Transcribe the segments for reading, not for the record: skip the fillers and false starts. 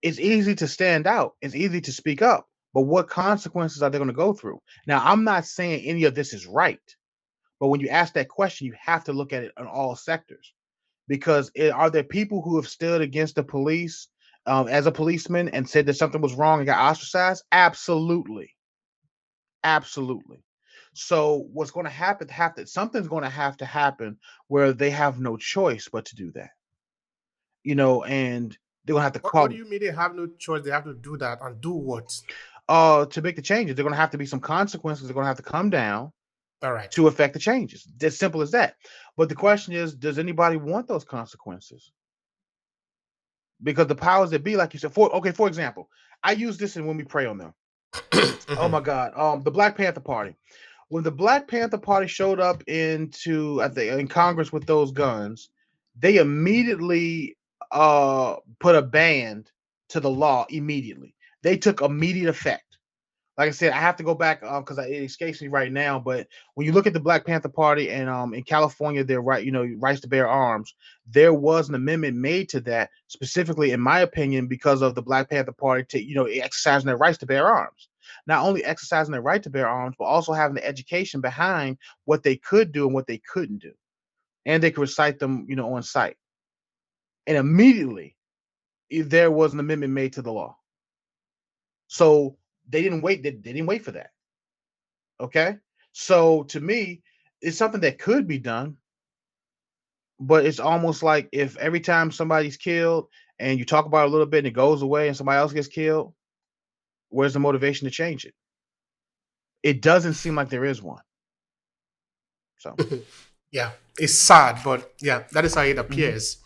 It's easy to stand out. It's easy to speak up. But what consequences are they going to go through? Now, I'm not saying any of this is right, but when you ask that question, you have to look at it in all sectors. Because are there people who have stood against the police as a policeman and said that something was wrong and got ostracized? Absolutely. Absolutely. So what's going to something's going to have to happen where they have no choice but to do that. And they're going to have to What do you mean they have no choice? They have to do that and do what? To make the changes. They're going to have to be some consequences. They're going to have to come down All right. to affect the changes. As simple as that. But the question is, does anybody want those consequences? Because the powers that be, like you said, for example, I use this in When We Pray on Them. Oh my God. The Black Panther Party. When the Black Panther Party showed up in Congress with those guns, they immediately put a ban to the law immediately. They took immediate effect. Like I said, I have to go back because it escapes me right now. But when you look at the Black Panther Party and in California, their rights to bear arms, there was an amendment made to that specifically, in my opinion, because of the Black Panther Party exercising their rights to bear arms. Not only exercising their right to bear arms, but also having the education behind what they could do and what they couldn't do, and they could recite them, on site. And immediately, there was an amendment made to the law. So they didn't wait. They didn't wait for that. Okay. So to me, it's something that could be done, but it's almost like if every time somebody's killed and you talk about it a little bit and it goes away and somebody else gets killed, where's the motivation to change it? It doesn't seem like there is one. So yeah, it's sad, but yeah, that is how it appears.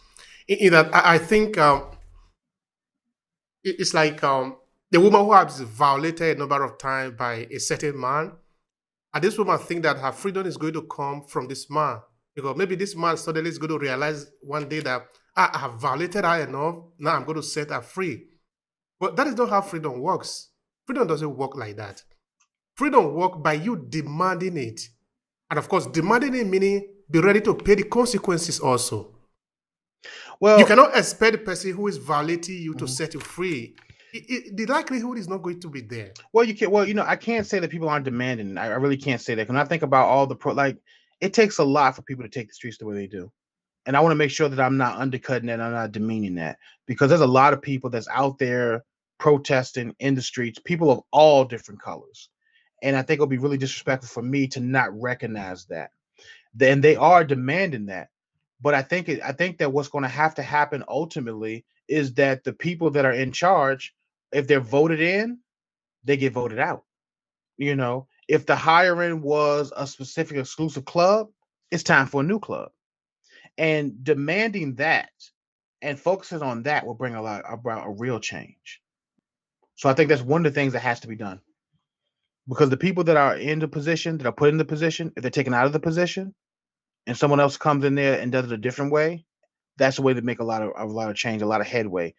In that, I think it's like the woman who has violated a number of times by a certain man, and this woman think that her freedom is going to come from this man, because maybe this man suddenly is going to realize one day that I have violated her enough, now I'm going to set her free. But that is not how freedom works. Freedom doesn't work like that. Freedom works by you demanding it. And of course, demanding it meaning be ready to pay the consequences also. Well, you cannot expect the person who is violating you to set you free. The likelihood is not going to be there. Well, you can't. Well, I can't say that people aren't demanding. I really can't say that. When I think about all the it takes a lot for people to take the streets the way they do, and I want to make sure that I'm not undercutting that, I'm not demeaning that, because there's a lot of people that's out there protesting in the streets, people of all different colors, and I think it'll be really disrespectful for me to not recognize that. Then they are demanding that. But I think that what's going to have to happen ultimately is that the people that are in charge, if they're voted in, they get voted out. If the hiring was a specific exclusive club, it's time for a new club. And demanding that and focusing on that will bring about a real change. So I think that's one of the things that has to be done. Because the people that are in the position, that are put in the position, if they're taken out of the position and someone else comes in there and does it a different way, that's a way to make a lot of change, a lot of headway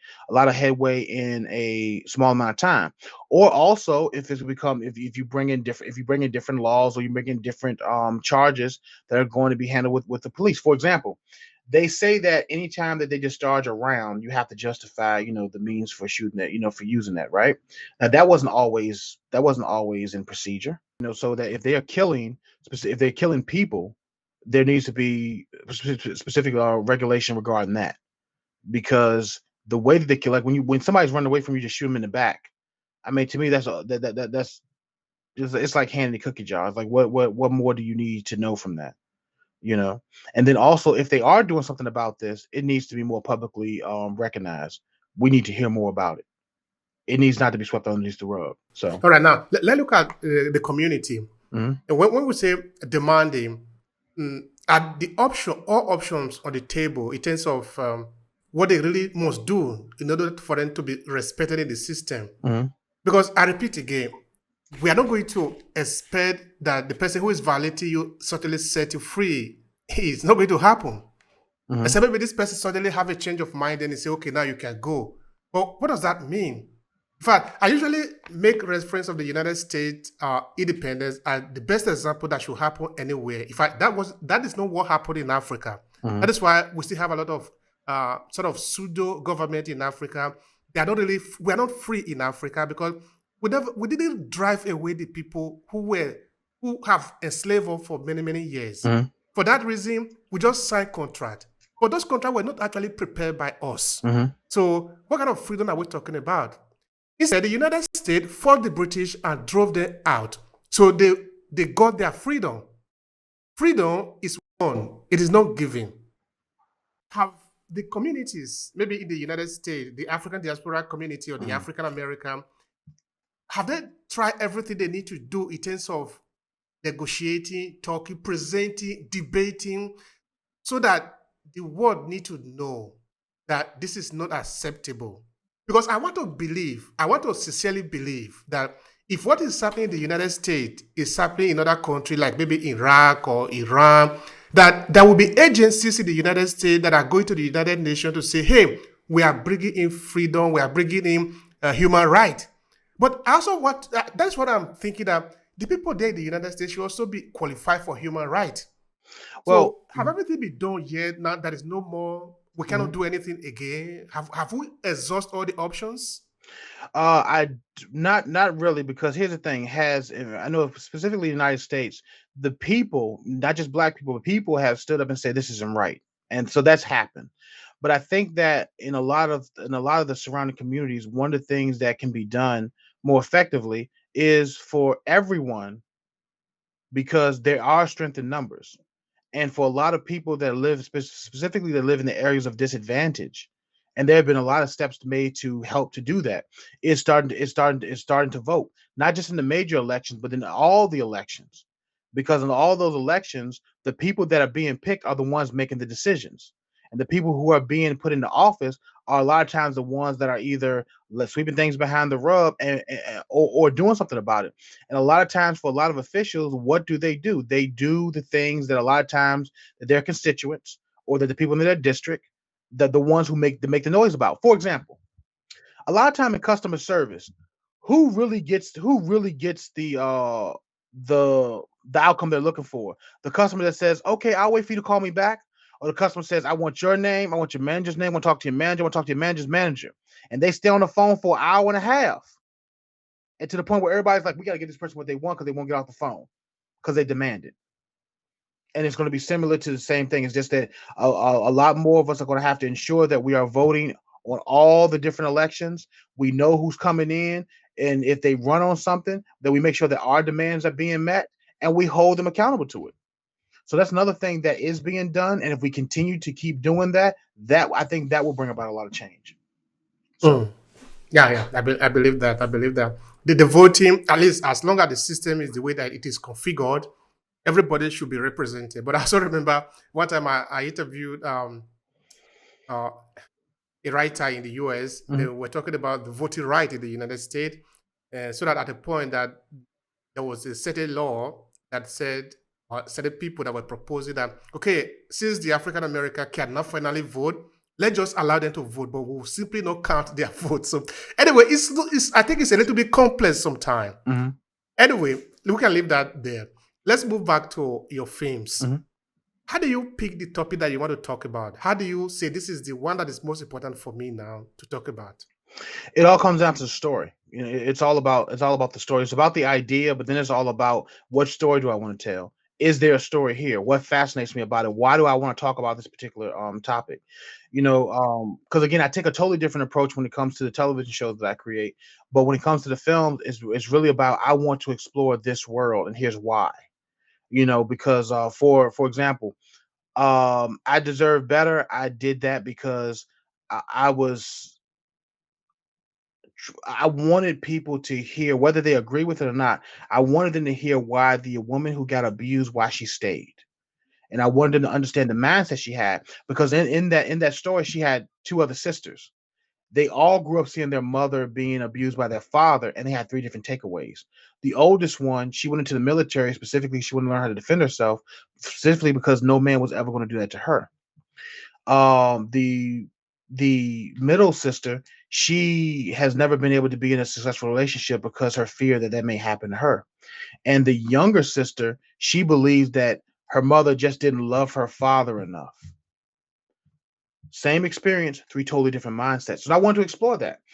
in a small amount of time. Or also, if you bring in different laws, or you bring in different charges that are going to be handled with the police. For example, they say that anytime that they discharge a round, you have to justify, the means for shooting that, for using that, right? Now that wasn't always in procedure, so that if they're killing people, there needs to be specific regulation regarding that, because the way that they kill, like when somebody's running away from you, just shoot them in the back. I mean, to me, that's it's like handing the cookie jar. It's like what more do you need to know from that, And then also, if they are doing something about this, it needs to be more publicly recognized. We need to hear more about it. It needs not to be swept underneath the rug. So, all right, now let's look at the community. And when we say demanding, at all options on the table in terms of what they really must do in order for them to be respected in the system. Because I repeat again, we are not going to expect that the person who is violating you certainly set you free. It's not going to happen. Except maybe this person suddenly have a change of mind and they say, okay, now you can go. But what does that mean? In fact, I usually make reference of the United States independence as the best example that should happen anywhere. In fact, that is not what happened in Africa. That is why we still have a lot of sort of pseudo government in Africa they are not really, we are not free in Africa because we didn't drive away the people who have enslaved us for many, many years. Mm-hmm. For that reason, we just signed contract. But those contracts were not actually prepared by us. Mm-hmm. So what kind of freedom are we talking about? Instead, the United States fought the British and drove them out. So they got their freedom. Freedom is won, it is not given. Have the communities, maybe in the United States, the African diaspora community or the African American, have they tried everything they need to do in terms of negotiating, talking, presenting, debating, so that the world need to know that this is not acceptable? Because I want to sincerely believe that if what is happening in the United States is happening in other countries, like maybe Iraq or Iran, that there will be agencies in the United States that are going to the United Nations to say, hey, we are bringing in freedom, we are bringing in human rights. But also, that's what I'm thinking, that the people there in the United States should also be qualified for human rights. Well, So have everything been done yet? Now there is no more, we cannot do anything again. Have we exhausted all the options? I not really, because here's the thing: I know specifically the United States, the people, not just black people, but people have stood up and said this isn't right, and so that's happened. But I think that in a lot of the surrounding communities, one of the things that can be done more effectively is for everyone, because there are strength in numbers. And for a lot of people that live specifically that live in the areas of disadvantage, and there have been a lot of steps made to help to do that. It's starting to vote, not just in the major elections, but in all the elections, because in all those elections, the people that are being picked are the ones making the decisions, and the people who are being put into office are a lot of times the ones that are either sweeping things behind the rug or doing something about it. And a lot of times, for a lot of officials, what do? They do the things that a lot of times that their constituents or that the people in their district, the ones who make the noise about. For example, a lot of time in customer service, who really gets the outcome they're looking for? The customer that says, "Okay, I'll wait for you to call me back," or the customer says, "I want your name, I want your manager's name, I want to talk to your manager, I want to talk to your manager's manager," and they stay on the phone for an hour and a half, and to the point where everybody's like, "We got to get this person what they want because they won't get off the phone because they demand it." And it's going to be similar to the same thing. It's just that a lot more of us are going to have to ensure that we are voting on all the different elections. We know who's coming in, and if they run on something, then we make sure that our demands are being met, and we hold them accountable to it. So that's another thing that is being done. And if we continue to keep doing that, I think that will bring about a lot of change. So Mm. Yeah, yeah, I believe that. I believe that the voting, at least as long as the system is the way that it is configured, everybody should be represented. But I also remember one time I interviewed uh, a writer in the US. They mhm. were talking about the voting right in the United States, so that at a point that there was a certain law that said, certain people that were proposing that, okay, since the African American cannot finally vote, let's just allow them to vote, but we'll simply not count their votes. So anyway, I think it's a little bit complex sometimes. Mhm. Anyway, we can leave that there. Let's move back to your films. Mhm. How do you pick the topic that you want to talk about? How do you say this is the one that is most important for me now to talk about? It all comes down to the story. You know, it's all about the story. It's about the idea, but then it's all about what story do I want to tell? Is there a story here? What fascinates me about it? Why do I want to talk about this particular topic? You know, because again, I take a totally different approach when it comes to the television shows that I create. But when it comes to the films, it's really about I want to explore this world, and here's why. You know, because for example, I Deserve Better. I did that because I was I wanted people to hear, whether they agree with it or not. I wanted them to hear why the woman who got abused, why she stayed, and I wanted them to understand the mindset she had, because in that story, she had two other sisters. They all grew up seeing their mother being abused by their father, and they had three different takeaways. The oldest one, she went into the military specifically. She wanted to learn how to defend herself, specifically because no man was ever going to do that to her. um the the middle sister, she has never been able to be in a successful relationship because her fear that that may happen to her. And the younger sister, she believes that her mother just didn't love her father enough. Same experience, three totally different mindsets. So I want to explore that.